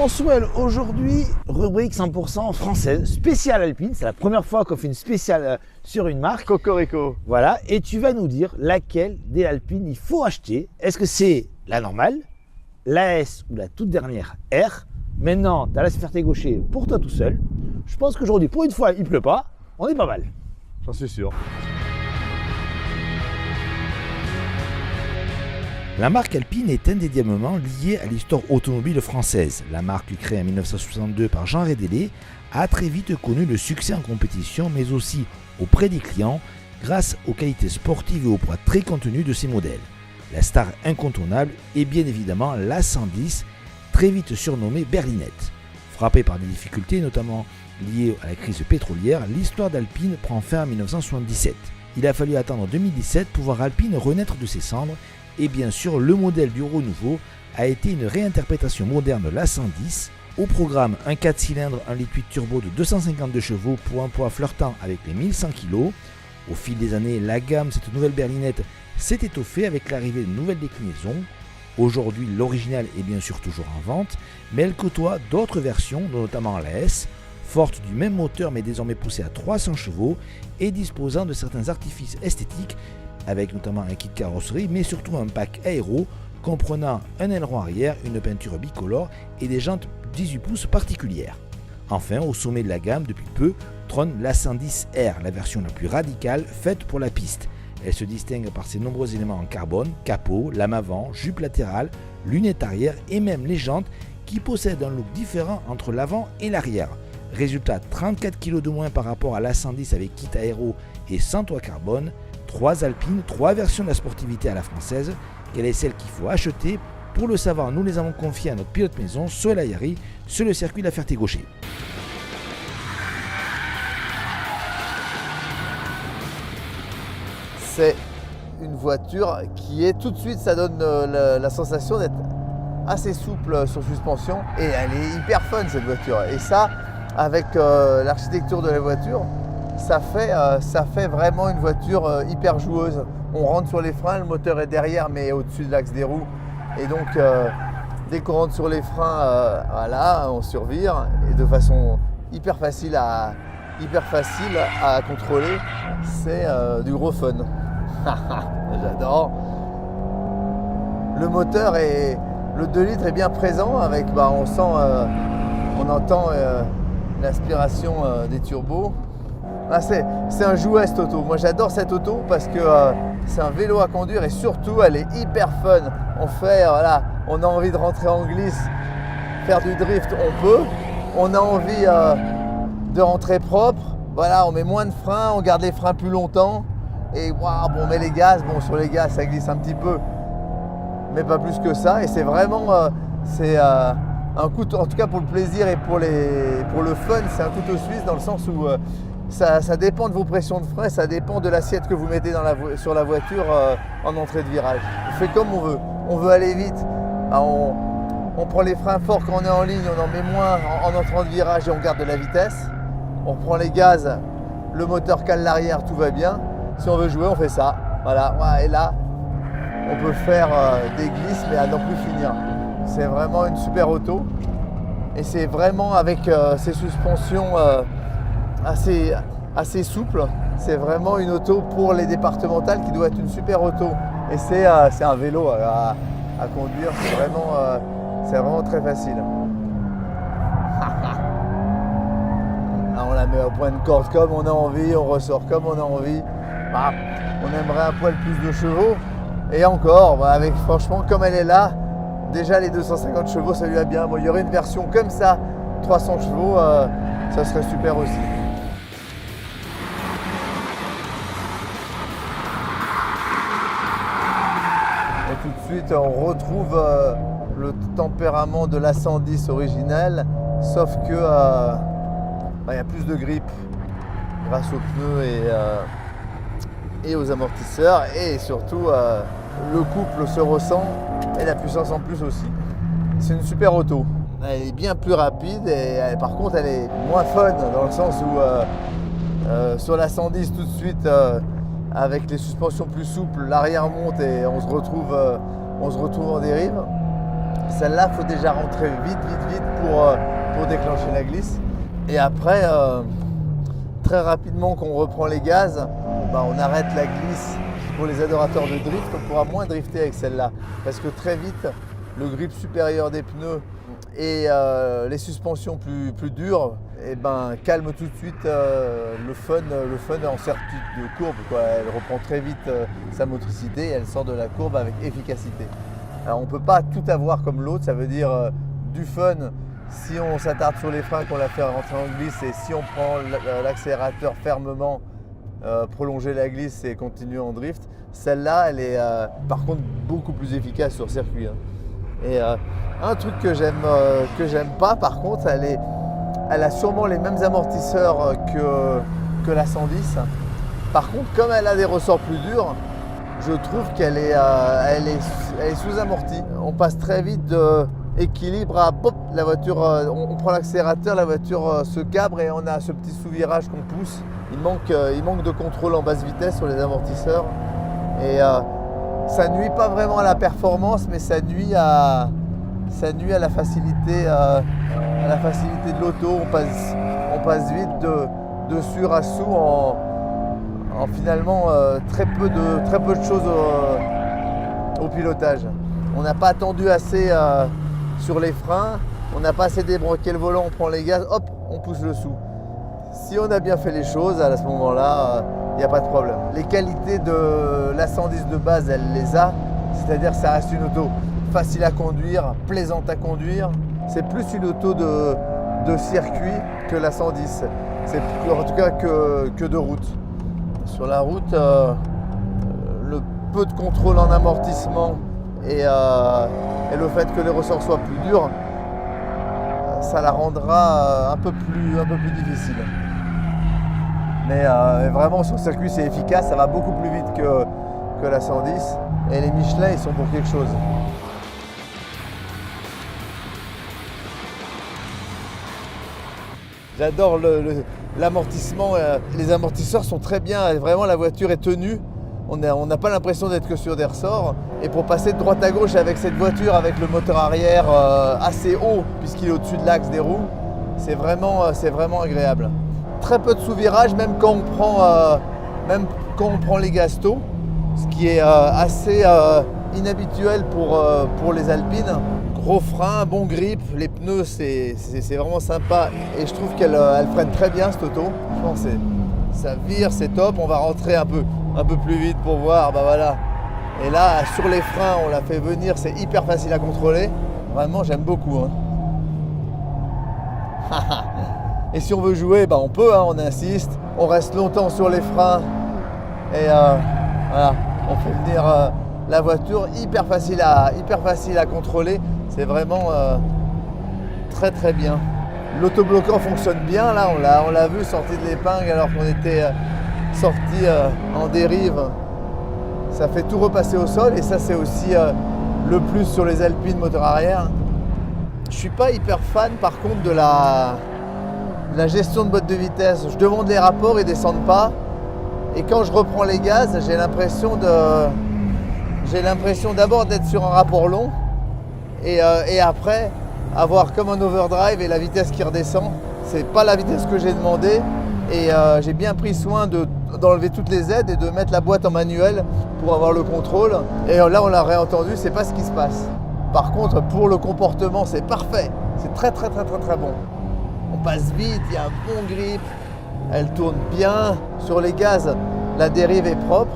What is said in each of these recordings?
Bonsoir, aujourd'hui, rubrique 100% française, spéciale alpine. C'est la première fois qu'on fait une spéciale sur une marque. Cocorico. Voilà, et tu vas nous dire laquelle des alpines il faut acheter. Est-ce que c'est la normale, la S ou la toute dernière R? Maintenant, tu as la Ferté-Gaucher pour toi tout seul. Je pense qu'aujourd'hui, pour une fois, il pleut pas. On est pas mal. J'en suis sûr. La marque Alpine est indéniablement liée à l'histoire automobile française. La marque, créée en 1962 par Jean Rédélé, a très vite connu le succès en compétition, mais aussi auprès des clients, grâce aux qualités sportives et au poids très contenu de ses modèles. La star incontournable est bien évidemment la 110, très vite surnommée Berlinette. Frappée par des difficultés, notamment liées à la crise pétrolière, l'histoire d'Alpine prend fin en 1977. Il a fallu attendre 2017 pour voir Alpine renaître de ses cendres. Et bien sûr, le modèle du renouveau a été une réinterprétation moderne de la 110. Au programme, un 4 cylindres 1,8 litre turbo de 252 chevaux pour un poids flirtant avec les 1100 kg. Au fil des années, la gamme, cette nouvelle berlinette, s'est étoffée avec l'arrivée de nouvelles déclinaisons. Aujourd'hui, l'original est bien sûr toujours en vente, mais elle côtoie d'autres versions, dont notamment la S, forte du même moteur mais désormais poussée à 300 chevaux et disposant de certains artifices esthétiques, avec notamment un kit carrosserie, mais surtout un pack aéro comprenant un aileron arrière, une peinture bicolore et des jantes 18 pouces particulières. Enfin, au sommet de la gamme, depuis peu, trône la 110R, la version la plus radicale faite pour la piste. Elle se distingue par ses nombreux éléments en carbone, capot, lame avant, jupe latérale, lunettes arrière et même les jantes qui possèdent un look différent entre l'avant et l'arrière. Résultat, 34 kg de moins par rapport à la 110 avec kit aéro et sans toit carbone. 3 Alpines, 3 versions de la sportivité à la française. Quelle est celle qu'il faut acheter? Pour le savoir, nous les avons confiées à notre pilote maison, Soel Ayari, sur le circuit de la Ferté-Gaucher. C'est une voiture qui est tout de suite, ça donne la sensation d'être assez souple sur suspension et elle est hyper fun cette voiture. Et ça, avec l'architecture de la voiture, ça fait vraiment une voiture hyper joueuse. On rentre sur les freins, le moteur est derrière mais au-dessus de l'axe des roues. Et donc dès qu'on rentre sur les freins, voilà, on survire et de façon hyper facile à contrôler. C'est du gros fun. J'adore. Le moteur le 2 litres est bien présent avec, on entend l'aspiration des turbos. C'est un jouet cette auto. Moi j'adore cette auto parce que c'est un vélo à conduire et surtout elle est hyper fun. On a envie de rentrer en glisse, faire du drift, on peut. On a envie de rentrer propre. Voilà, on met moins de freins, on garde les freins plus longtemps. Et on met les gaz. Bon, sur les gaz ça glisse un petit peu, mais pas plus que ça. Et c'est vraiment un couteau, en tout cas pour le plaisir et pour le fun, c'est un couteau suisse dans le sens où ça dépend de vos pressions de frein, ça dépend de l'assiette que vous mettez sur la voiture en entrée de virage. On fait comme on veut. On veut aller vite, on prend les freins forts quand on est en ligne, on en met moins en entrant de virage et on garde de la vitesse. On prend les gaz, le moteur cale l'arrière, tout va bien. Si on veut jouer, on fait ça. Voilà, et là, on peut faire des glisses mais à n'en plus finir. C'est vraiment une super auto. Et c'est vraiment avec ces suspensions assez souple. C'est vraiment une auto pour les départementales qui doit être une super auto. Et c'est un vélo à conduire, c'est vraiment très facile. Là, on la met au point de corde comme on a envie, on ressort comme on a envie. On aimerait un poil plus de chevaux. Et encore, franchement, comme elle est là, déjà les 250 chevaux, ça lui va bien. Bon, il y aurait une version comme ça, 300 chevaux, ça serait super aussi. Tout de suite, on retrouve le tempérament de la 110 originelle, sauf que il y a plus de grip grâce aux pneus et aux amortisseurs, et surtout le couple se ressent et la puissance en plus aussi. C'est une super auto. Elle est bien plus rapide et par contre elle est moins fun dans le sens où sur la 110 tout de suite avec les suspensions plus souples, l'arrière monte et on se retrouve en dérive. Celle-là, il faut déjà rentrer vite pour déclencher la glisse. Et après, très rapidement, quand on reprend les gaz, on arrête la glisse. Pour les adorateurs de drift, on pourra moins drifter avec celle-là. Parce que très vite, le grip supérieur des pneus et les suspensions plus dures calment tout de suite le fun en sortie de courbe, quoi. Elle reprend très vite sa motricité et elle sort de la courbe avec efficacité. Alors on ne peut pas tout avoir comme l'autre, ça veut dire du fun si on s'attarde sur les freins, qu'on la fait rentrer en glisse, et si on prend l'accélérateur fermement, prolonger la glisse et continuer en drift. Celle-là, elle est par contre beaucoup plus efficace sur circuit. Et un truc que j'aime pas, par contre, elle a sûrement les mêmes amortisseurs que la 110. Par contre, comme elle a des ressorts plus durs, je trouve qu'elle est sous-amortie. On passe très vite de équilibre à pop, la voiture, on prend l'accélérateur, la voiture se cabre et on a ce petit sous-virage qu'on pousse. Il manque de contrôle en basse vitesse sur les amortisseurs. Et ça nuit pas vraiment à la performance, mais ça nuit à la facilité, de l'auto. On passe vite de sur à sous en finalement très peu de choses au pilotage. On n'a pas attendu assez sur les freins, on n'a pas assez débroqué le volant, on prend les gaz, hop, on pousse le sous. Si on a bien fait les choses, à ce moment-là, il n'y a pas de problème. Les qualités de la 110 de base, elle les a, c'est-à-dire que ça reste une auto facile à conduire, plaisante à conduire. C'est plus une auto de circuit que la 110. C'est en tout cas que de route. Sur la route, le peu de contrôle en amortissement et le fait que les ressorts soient plus durs, ça la rendra un peu plus difficile. Mais vraiment sur le circuit c'est efficace, ça va beaucoup plus vite que la 110 et les Michelin ils sont pour quelque chose. J'adore l'amortissement, les amortisseurs sont très bien, vraiment la voiture est tenue. On n'a pas l'impression d'être que sur des ressorts. Et pour passer de droite à gauche avec cette voiture, avec le moteur arrière assez haut, puisqu'il est au-dessus de l'axe des roues, c'est vraiment agréable. Très peu de sous-virage, même quand on prend les gastos, ce qui est assez inhabituel pour les Alpines. Gros frein, bon grip, les pneus c'est vraiment sympa et je trouve qu'elle freine très bien cette auto. Je pense que ça vire, c'est top. On va rentrer un peu plus vite pour voir, voilà. Et là sur les freins on l'a fait venir, c'est hyper facile à contrôler. Vraiment j'aime beaucoup. Et si on veut jouer, on peut, on insiste, on reste longtemps sur les freins et voilà, on fait venir la voiture hyper facile à contrôler. C'est vraiment très très bien. L'autobloquant fonctionne bien, là on l'a vu sorti de l'épingle alors qu'on était sorti en dérive. Ça fait tout repasser au sol et ça c'est aussi le plus sur les Alpines moteur arrière. Je suis pas hyper fan par contre de la gestion de boîte de vitesse. Je demande les rapports, ils descendent pas. Et quand je reprends les gaz, j'ai l'impression d'abord d'être sur un rapport long et après avoir comme un overdrive et la vitesse qui redescend. C'est pas la vitesse que j'ai demandé et j'ai bien pris soin d'enlever toutes les aides et de mettre la boîte en manuel pour avoir le contrôle. Et là on l'a réentendu, c'est pas ce qui se passe. Par contre pour le comportement c'est parfait, c'est très très très très très bon. On passe vite, il y a un bon grip, elle tourne bien. Sur les gaz, la dérive est propre.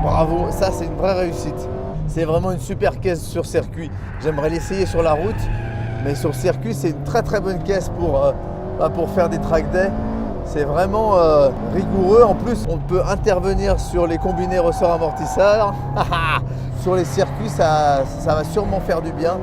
Bravo, ça c'est une vraie réussite. C'est vraiment une super caisse sur circuit. J'aimerais l'essayer sur la route, mais sur circuit c'est une très très bonne caisse pour faire des track days. C'est vraiment rigoureux. En plus, on peut intervenir sur les combinés ressorts amortisseurs. Sur les circuits, ça va sûrement faire du bien.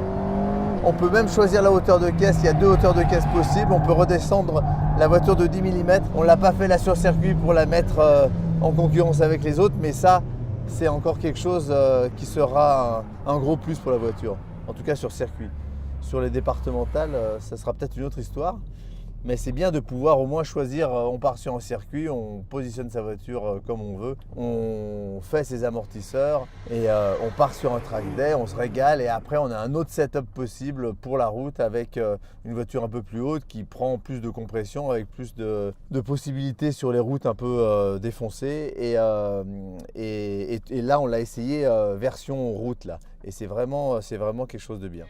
On peut même choisir la hauteur de caisse. Il y a 2 hauteurs de caisse possibles. On peut redescendre la voiture de 10 mm. On ne l'a pas fait là sur circuit pour la mettre en concurrence avec les autres, mais ça, c'est encore quelque chose qui sera un gros plus pour la voiture. En tout cas sur circuit. Sur les départementales, ça sera peut-être une autre histoire. Mais c'est bien de pouvoir au moins choisir, on part sur un circuit, on positionne sa voiture comme on veut, on fait ses amortisseurs et on part sur un track day, on se régale et après on a un autre setup possible pour la route avec une voiture un peu plus haute qui prend plus de compression, avec plus de possibilités sur les routes un peu défoncées et là on l'a essayé version route là et c'est vraiment quelque chose de bien.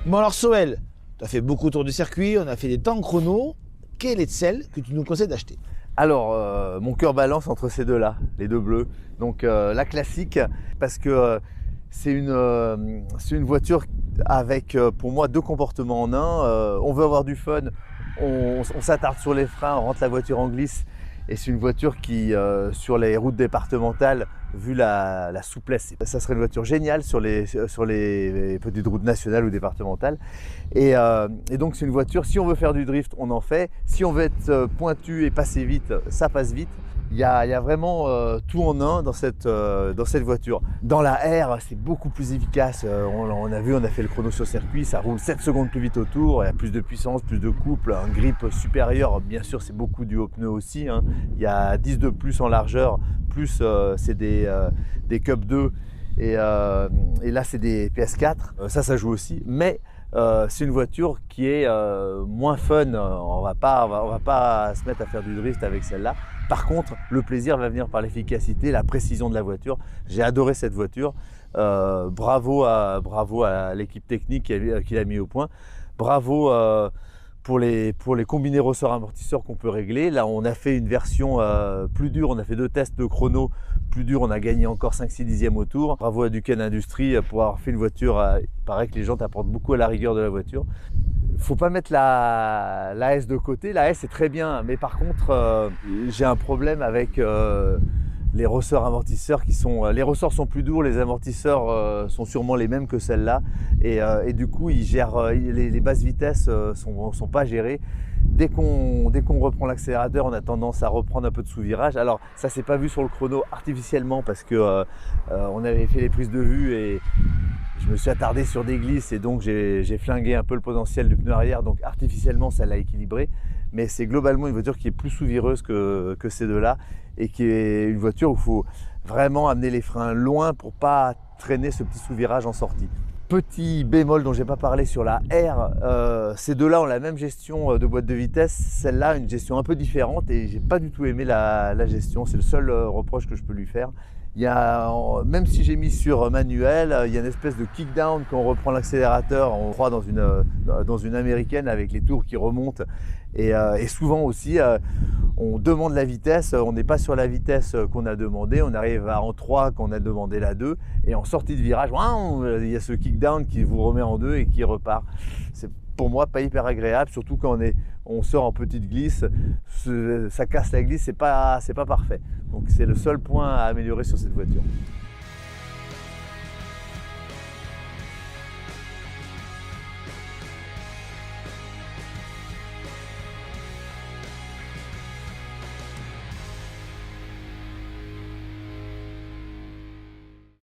Bon alors Soel, tu as fait beaucoup de tours du circuit, on a fait des temps chrono. Quelle est celle que tu nous conseilles d'acheter? Alors, mon cœur balance entre ces deux-là, les deux bleus. Donc la classique, parce que c'est une voiture avec pour moi deux comportements en un. On veut avoir du fun, on s'attarde sur les freins, on rentre la voiture en glisse. Et c'est une voiture qui, sur les routes départementales, vu la souplesse, ça serait une voiture géniale sur les petites routes nationales ou départementales. Et donc c'est une voiture, si on veut faire du drift, on en fait. Si on veut être pointu et passer vite, ça passe vite. Il y a vraiment tout en un dans cette voiture. Dans la R, c'est beaucoup plus efficace. On a vu, on a fait le chrono sur circuit, ça roule 7 secondes plus vite autour, il y a plus de puissance, plus de couple, un grip supérieur. Bien sûr, c'est beaucoup du haut pneu aussi, hein. Il y a 10 de plus en largeur, plus c'est des Cup 2 et là c'est des PS4. Ça joue aussi. Mais c'est une voiture qui est moins fun. On va pas se mettre à faire du drift avec celle-là. Par contre, le plaisir va venir par l'efficacité, la précision de la voiture. J'ai adoré cette voiture. Bravo à l'équipe technique qui l'a mis au point. Bravo pour les combinés ressorts amortisseurs qu'on peut régler. Là, on a fait une version plus dure. On a fait 2 tests de chrono plus durs. On a gagné encore 5-6 dixièmes au tour. Bravo à Duquesne Industries pour avoir fait une voiture. Il paraît que les jantes apportent beaucoup à la rigueur de la voiture. Faut pas mettre la S de côté. La S est très bien, mais par contre, j'ai un problème avec les ressorts amortisseurs les ressorts sont plus durs, les amortisseurs sont sûrement les mêmes que celle-là et du coup ils gèrent les basses vitesses sont pas gérées. Dès qu'on reprend l'accélérateur, on a tendance à reprendre un peu de sous-virage. Alors ça s'est pas vu sur le chrono artificiellement parce que on avait fait les prises de vue et je me suis attardé sur des glisses et donc j'ai flingué un peu le potentiel du pneu arrière, donc artificiellement ça l'a équilibré. Mais c'est globalement une voiture qui est plus sous-vireuse que ces deux-là et qui est une voiture où il faut vraiment amener les freins loin pour pas traîner ce petit sous-virage en sortie. Petit bémol dont je n'ai pas parlé sur la R, ces deux-là ont la même gestion de boîte de vitesse, celle-là une gestion un peu différente et j'ai pas du tout aimé la gestion, c'est le seul reproche que je peux lui faire. Même si j'ai mis sur manuel, il y a une espèce de kick-down quand on reprend l'accélérateur, on croit dans une américaine avec les tours qui remontent et souvent aussi on demande la vitesse, on n'est pas sur la vitesse qu'on a demandé, on arrive en 3 quand on a demandé la 2 et en sortie de virage, il y a ce kick-down qui vous remet en 2 et qui repart. C'est pour moi pas hyper agréable, surtout quand on sort en petite glisse, ça casse la glisse, c'est pas parfait. Donc c'est le seul point à améliorer sur cette voiture.